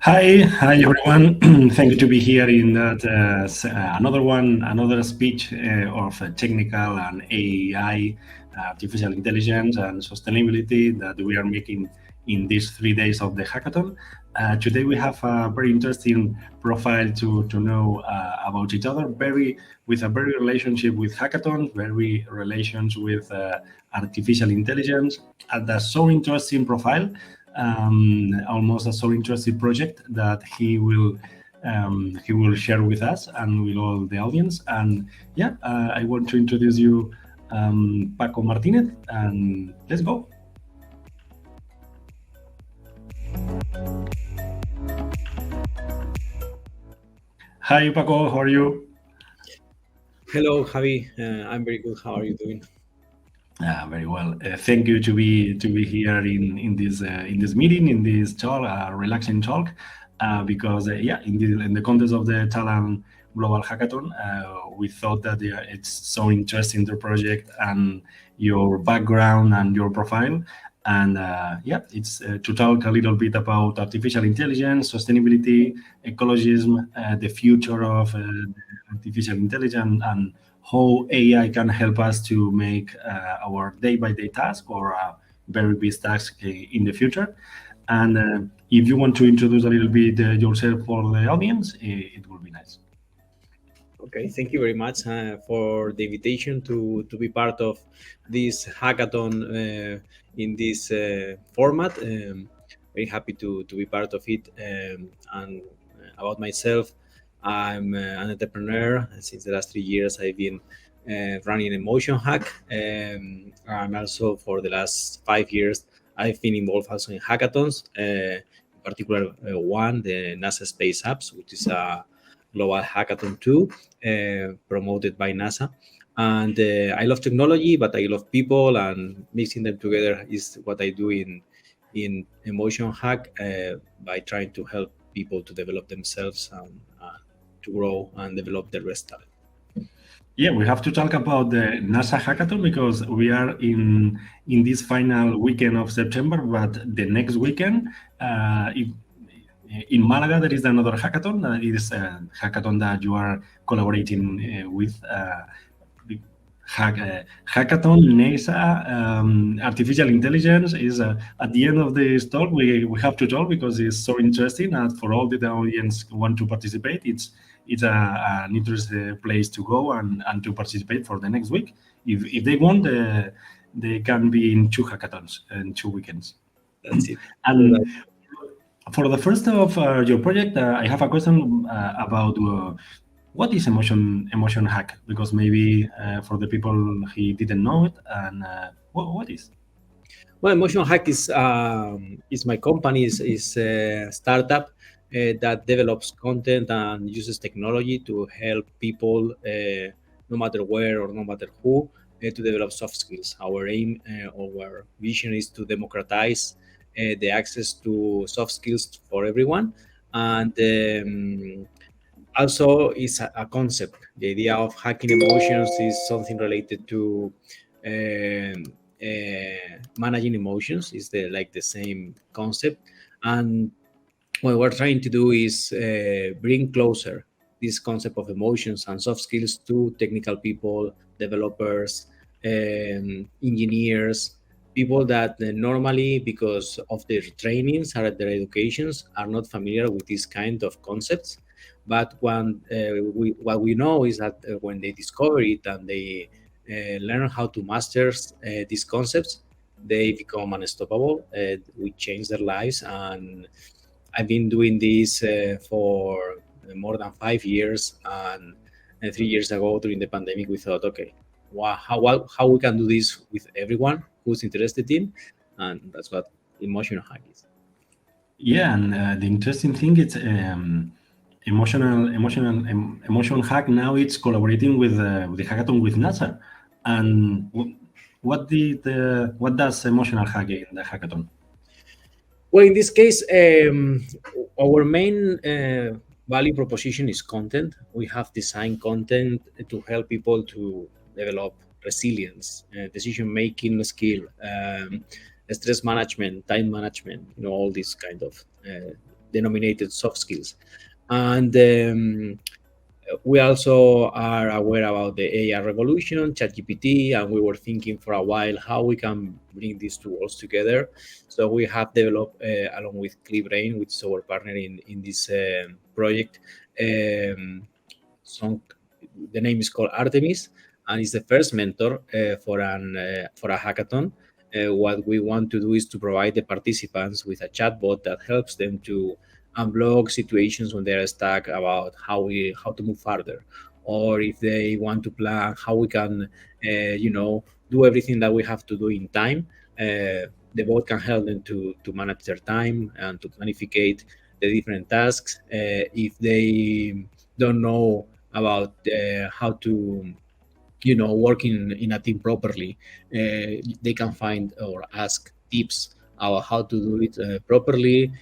Hi everyone. Thank you to be here in that another speech of technical and AI, artificial intelligence and sustainability that we are making in these 3 days of the hackathon. Today we have a very interesting profile to know about each other. With a very relationship with hackathons, very relations with artificial intelligence, and that's so interesting profile, almost a so interesting project that he will share with us and with all the audience. And yeah, I want to introduce you, Paco Martinez, and let's go. Hi, Paco. How are you? Hello, Javi. I'm very good. How are you doing? Very well. Thank you to be here in this meeting, in this talk, relaxing talk, because yeah, in the context of the Talent Global Hackathon, we thought that it's so interesting the project and your background and your profile, and yeah, it's to talk a little bit about artificial intelligence, sustainability, ecologism, the future of artificial intelligence, and how AI can help us to make our day-by-day task or very big task in the future. And if you want to introduce a little bit yourself for the audience, it will be nice. Okay, thank you very much for the invitation to be part of this hackathon in this format. Very happy to be part of it. And about myself, I'm an entrepreneur. Since the last 3 years, I've been running EmotionHack. And also for the last 5 years, I've been involved also in hackathons, in particular one, the NASA Space Apps, which is a global hackathon too, promoted by NASA. And I love technology, but I love people, and mixing them together is what I do in Emotion Hack, by trying to help people to develop themselves and to grow and develop their best talent. Yeah, we have to talk about the NASA hackathon because we are in this final weekend of September, but the next weekend, in Malaga, there is another hackathon. It is a hackathon that you are collaborating with. Hackathon, NASA, artificial intelligence is at the end of this talk. We have to talk because it's so interesting, and for all the audience who want to participate, an interesting place to go and to participate for the next week. If they want, they can be in two hackathons in 2 weekends. That's it. And for the first of your project, I have a question about what is emotion hack, because maybe for the people he didn't know it, and what is. Well, Emotion Hack is my company, is a startup that develops content and uses technology to help people, no matter where or no matter who, to develop soft skills. Our aim, our vision is to democratize the access to soft skills for everyone, and also it's a concept. The idea of hacking emotions is something related to managing emotions. Is the same concept, and what we're trying to do is bring closer this concept of emotions and soft skills to technical people, developers, engineers, people that normally, because of their trainings or their educations, are not familiar with this kind of concepts. But what we know is that when they discover it and they learn how to master these concepts, they become unstoppable. We change their lives, and I've been doing this for more than 5 years. And 3 years ago, during the pandemic, we thought, okay, wow, how we can do this with everyone who's interested in, and that's what Emotional Hack is. Yeah, and the interesting thing is emotion hack now it's collaborating with the hackathon with NASA. And what does emotional hack in the hackathon? Well, in this case, our main value proposition is content. We have designed content to help people to develop resilience, decision making skill, stress management, time management, all these kind of denominated soft skills. And we also are aware about the AI revolution, ChatGPT, and we were thinking for a while how we can bring these two worlds together. So we have developed, along with CliBrain, which is our partner in this project, um, some, the name is called Artemis, and it's the first mentor for a hackathon. What we want to do is to provide the participants with a chatbot that helps them to unblock situations when they're stuck about how to move further, or if they want to plan how we can, do everything that we have to do in time. The bot can help them to manage their time and to planificate the different tasks. If they don't know about how to work in a team properly, they can find or ask tips about how to do it properly.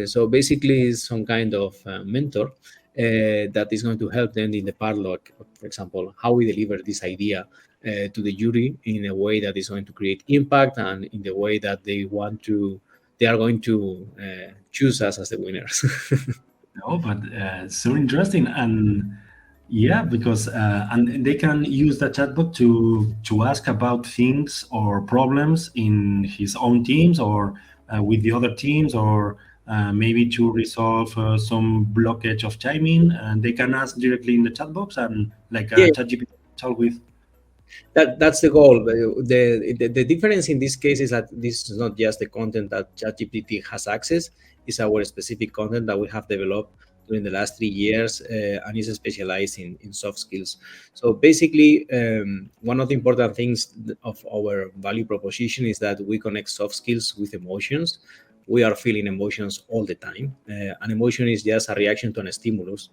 So basically it's some kind of mentor that is going to help them in the part, like, for example, how we deliver this idea to the jury in a way that is going to create impact, and in the way that they are going to choose us as the winners. No, but so interesting, and yeah, because and they can use the chatbot to ask about things or problems in his own teams or with the other teams, or maybe to resolve some blockage of timing, and they can ask directly in the chat box and like Yeah, ChatGPT talk with. that's the goal. The difference in this case is that this is not just the content that ChatGPT has access; it's our specific content that we have developed during the last 3 years, and is specialized in soft skills. So basically, one of the important things of our value proposition is that we connect soft skills with emotions. We are feeling emotions all the time. An emotion is just a reaction to a stimulus.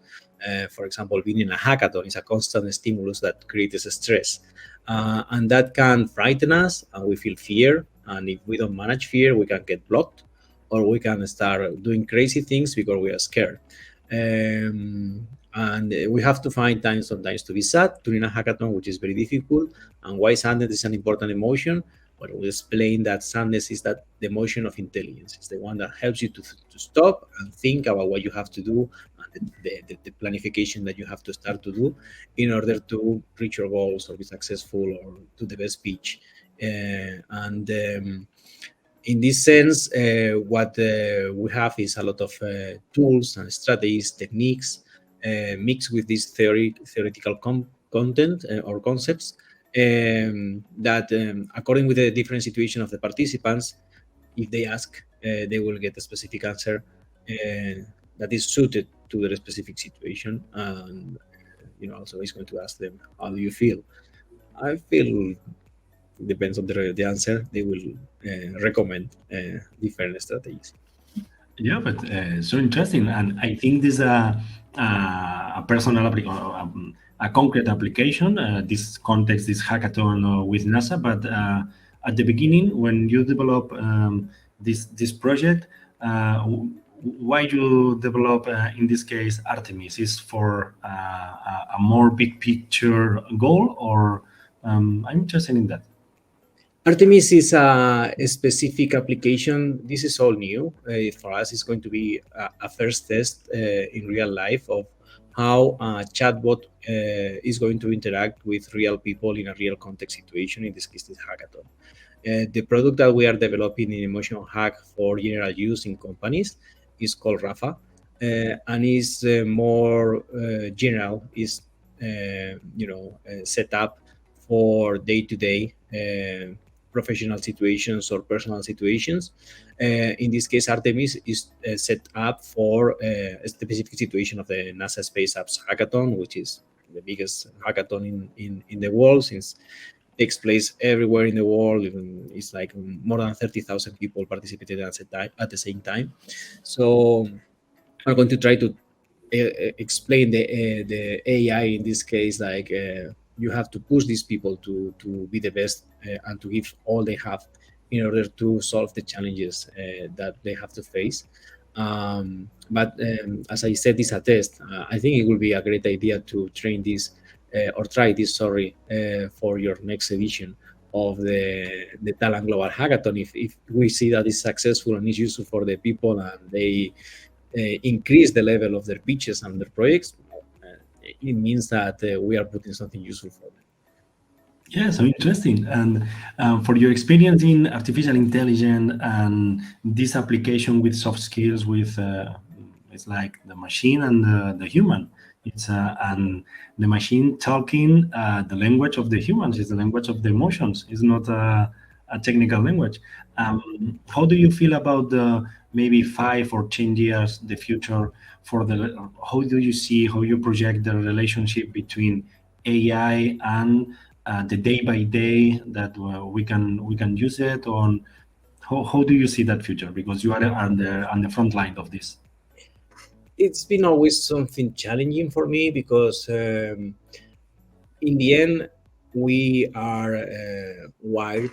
For example, being in a hackathon is a constant stimulus that creates stress, and that can frighten us, and we feel fear. And if we don't manage fear, we can get blocked, or we can start doing crazy things because we are scared. And we have to find time sometimes to be sad during a hackathon, which is very difficult. And why sadness is an important emotion? But we explain that sadness is that the emotion of intelligence. It's the one that helps you to stop and think about what you have to do, and the planification that you have to start to do in order to reach your goals or be successful or do the best pitch. And In this sense, what we have is a lot of tools and strategies, techniques, mixed with this theoretical content or concepts, that, according with the different situation of the participants, if they ask, they will get a specific answer that is suited to their specific situation. And also it's going to ask them, how do you feel? I feel, depends on the answer, they will recommend different strategies. Yeah, but so interesting, and I think this is a personal a concrete application. This context, this hackathon with NASA, but at the beginning, when you develop this project, why you develop in this case Artemis is for a more big picture goal, or I'm interested in that. Artemis is a specific application. This is all new. For us, it's going to be a first test in real life of how a chatbot is going to interact with real people in a real context situation, in this case, this hackathon. The product that we are developing in EmotionHack for general use in companies is called Rafa, and is more general, is set up for day-to-day professional situations or personal situations. In this case, Artemis is set up for a specific situation of the NASA Space Apps Hackathon, which is the biggest hackathon in the world, since takes place everywhere in the world. Even it's like more than 30,000 people participated at the same time. So I'm going to try to explain the AI in this case, like, you have to push these people to be the best, and to give all they have in order to solve the challenges that they have to face. But as I said, it's a test. I think it will be a great idea to train this, or try this, sorry, for your next edition of the Talent Global Hackathon. If we see that it's successful and it's useful for the people, and they increase the level of their pitches and their projects, it means that we are putting something useful for them. Yeah, so interesting. And for your experience in artificial intelligence and this application with soft skills, with it's like the machine and the human. It's and the machine talking the language of the humans. It's the language of the emotions. It's not a technical language. How do you feel about the maybe 5 or 10 years, the future for the? How do you see how you project the relationship between AI and the day by day that we can use it on? How do you see that future, because you are on the front line of this? It's been always something challenging for me because in the end, we are wired.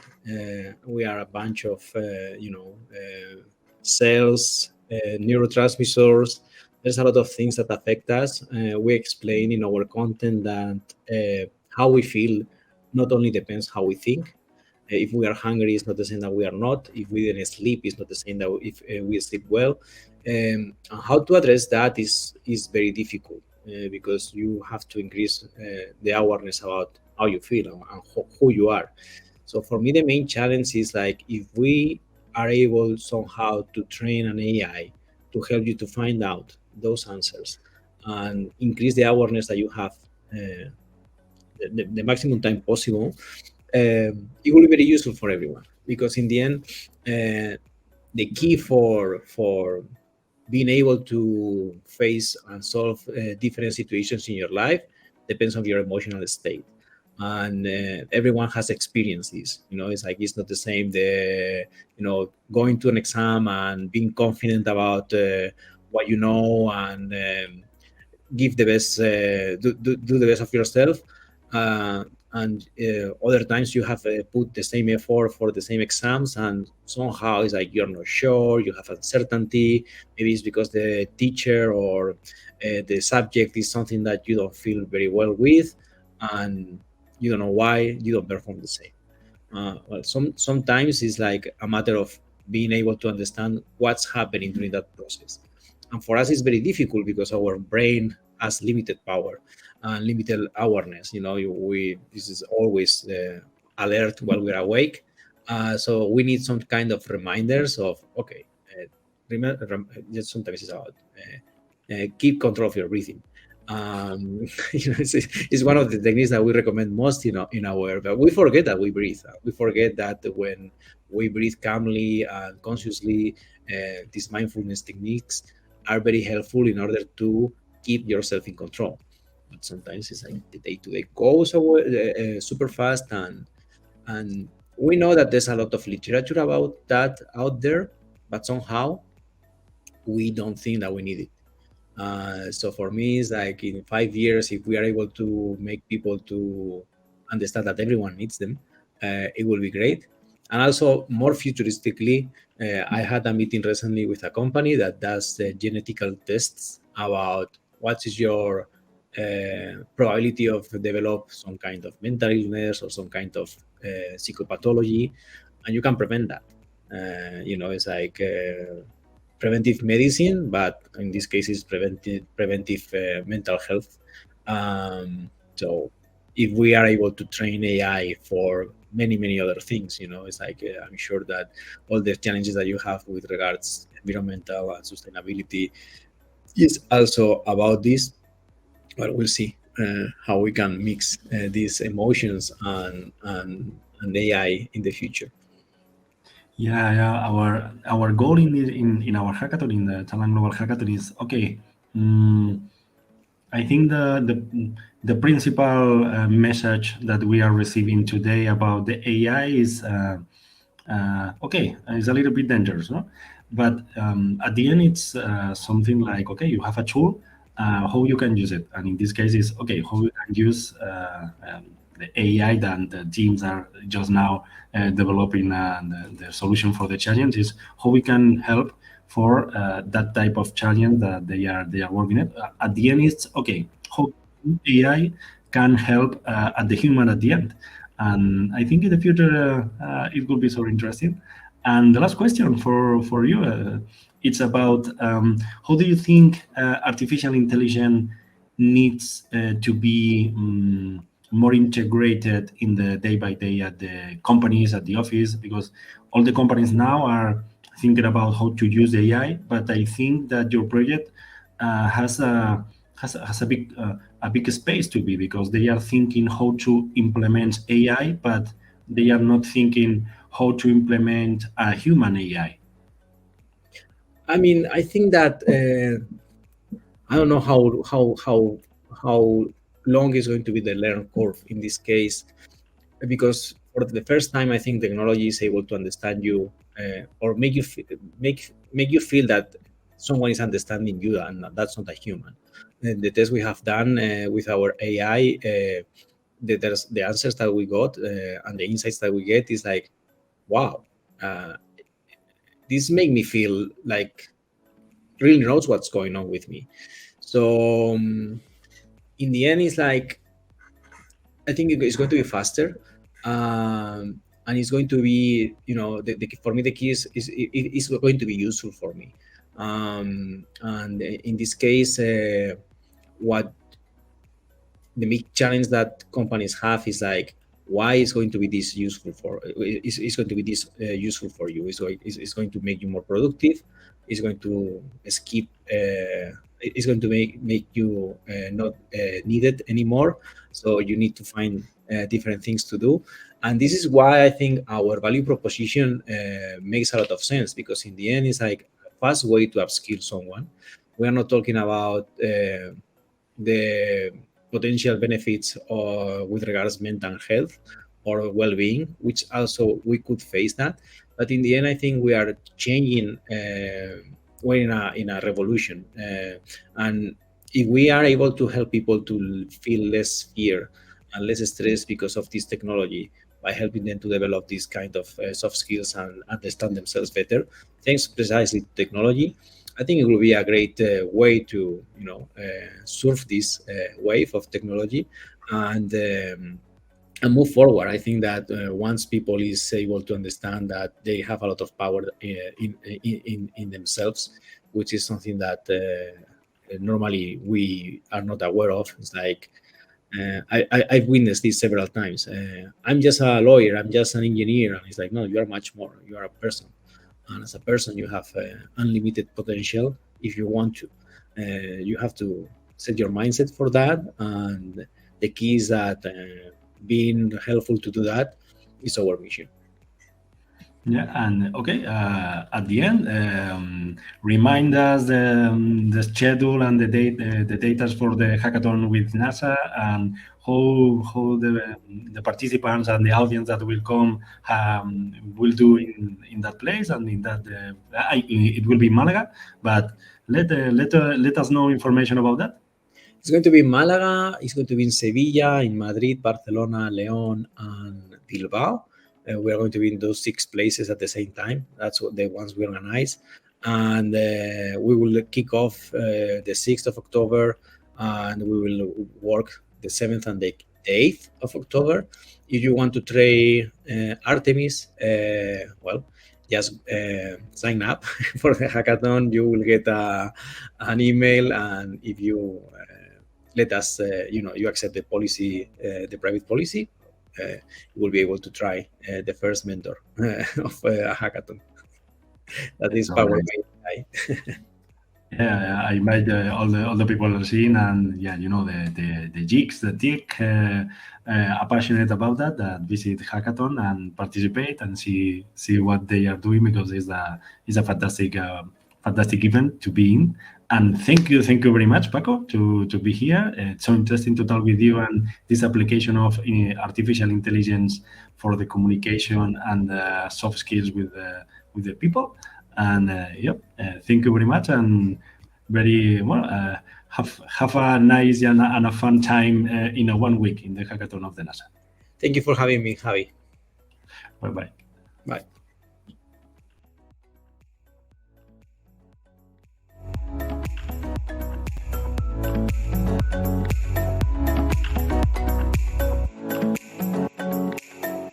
We are a bunch of cells, neurotransmitters. There's a lot of things that affect us. We explain in our content that how we feel not only depends how we think. If we are hungry, it's not the same that we are not. If we didn't sleep, it's not the same that if we sleep well. And how to address that is very difficult because you have to increase the awareness about how you feel and who you are. So for me, the main challenge is like if we are able somehow to train an AI to help you to find out those answers and increase the awareness that you have the maximum time possible, it will be very useful for everyone because in the end, the key for being able to face and solve different situations in your life depends on your emotional state, and everyone has experienced this. It's like it's not the same the going to an exam and being confident about what you know and give the best do the best of yourself, and other times you have put the same effort for the same exams and somehow it's like you're not sure, you have uncertainty. Maybe it's because the teacher or the subject is something that you don't feel very well with, and you don't know why you don't perform the same. Well, sometimes it's like a matter of being able to understand what's happening during that process. And for us, it's very difficult because our brain has limited power and limited awareness. We this is always alert while we're awake. So we need some kind of reminders of okay. Remember, just sometimes it's about keep control of your breathing. It's one of the techniques that we recommend most, in our. But we forget that we breathe. We forget that when we breathe calmly and consciously, these mindfulness techniques are very helpful in order to keep yourself in control. But sometimes it's like the day-to-day goes away super fast, and we know that there's a lot of literature about that out there, but somehow we don't think that we need it. So for me, it's like in 5 years, if we are able to make people to understand that everyone needs them, it will be great. And also, more futuristically, I had a meeting recently with a company that does genetical tests about what is your probability of develop some kind of mental illness or some kind of psychopathology, and you can prevent that. It's like preventive medicine, but in this case, it's preventive mental health. So if we are able to train AI for many other things, it's like I'm sure that all the challenges that you have with regards environmental and sustainability is also about this. But we'll see how we can mix these emotions and AI in the future. Yeah, yeah. Our goal in our hackathon, in the Talent Global Hackathon, is okay. mm, I think the principal message that we are receiving today about the AI is okay. It's a little bit dangerous, no? But at the end, it's something like okay, you have a tool, how you can use it, and in this case, is okay, how you can use the AI that the teams are just now developing the solution for the challenge, is how we can help for that type of challenge that they are working at. At the end, it's okay, how AI can help at the human at the end. And I think in the future it will be so interesting. And the last question for you, it's about how do you think artificial intelligence needs to be more integrated in the day by day at the companies, at the office, because all the companies now are thinking about how to use AI. But I think that your project has a big space to be, because they are thinking how to implement AI, but they are not thinking how to implement a human AI. I mean, I think that I don't know how long is going to be the learn curve in this case, because for the first time, I think technology is able to understand you or make you feel that someone is understanding you, and that's not a human. And the test we have done with our AI, the answers that we got and the insights that we get is like, wow, uh, this make me feel like really knows what's going on with me. So in the end, it's like I think it's going to be faster, and it's going to be, for me the key is going to be useful for me. And in this case, what the big challenge that companies have is like, why is going to be this useful for is going to be this useful for you? It's going to make you more productive. It's going to skip it's going to make you not needed anymore, so you need to find different things to do. And this is why I think our value proposition makes a lot of sense, because in the end it's like a fast way to upskill someone. We are not talking about the potential benefits with regards mental health or well-being, which also we could face that. But in the end, I think we are changing. We're in a revolution, and if we are able to help people to feel less fear and less stress because of this technology, by helping them to develop these kind of soft skills and understand themselves better, thanks precisely to technology, I think it will be a great way to surf this wave of technology and move forward. I think that once people is able to understand that they have a lot of power in themselves, which is something that normally we are not aware of. It's like I've witnessed this several times. I'm just a lawyer. I'm just an engineer, and it's like, no, you are much more. You are a person, and as a person, you have unlimited potential if you want to. You have to set your mindset for that, and the key is that being helpful to do that is our mission. Yeah, and okay, at the end, remind us the schedule and the dates for the hackathon with NASA, and how the participants and the audience that will come will do in that place, and in that it will be Malaga. But let us know information about that. It's going to be in Malaga, it's going to be in Sevilla, in Madrid, Barcelona, León, and Bilbao. We are going to be in those 6 places at the same time. That's what the ones we organize. And we will kick off the 6th of October, and we will work the 7th and the 8th of October. If you want to try Artemis, well, just sign up for the hackathon. You will get an email, and if you let us, you accept the policy, the private policy, you will be able to try the first mentor of a hackathon. That is powered by AI. Yeah, I invite all the people are seeing, and yeah, the geeks, the tech, are passionate about that visit hackathon and participate and see what they are doing, because it's a fantastic event to be in. And thank you very much, Paco, to be here. It's so interesting to talk with you, and this application of artificial intelligence for the communication and soft skills with the people. And thank you very much, and very well. Have a nice and a fun time in a 1 week in the hackathon of the NASA. Thank you for having me, Javi. Bye. Bye.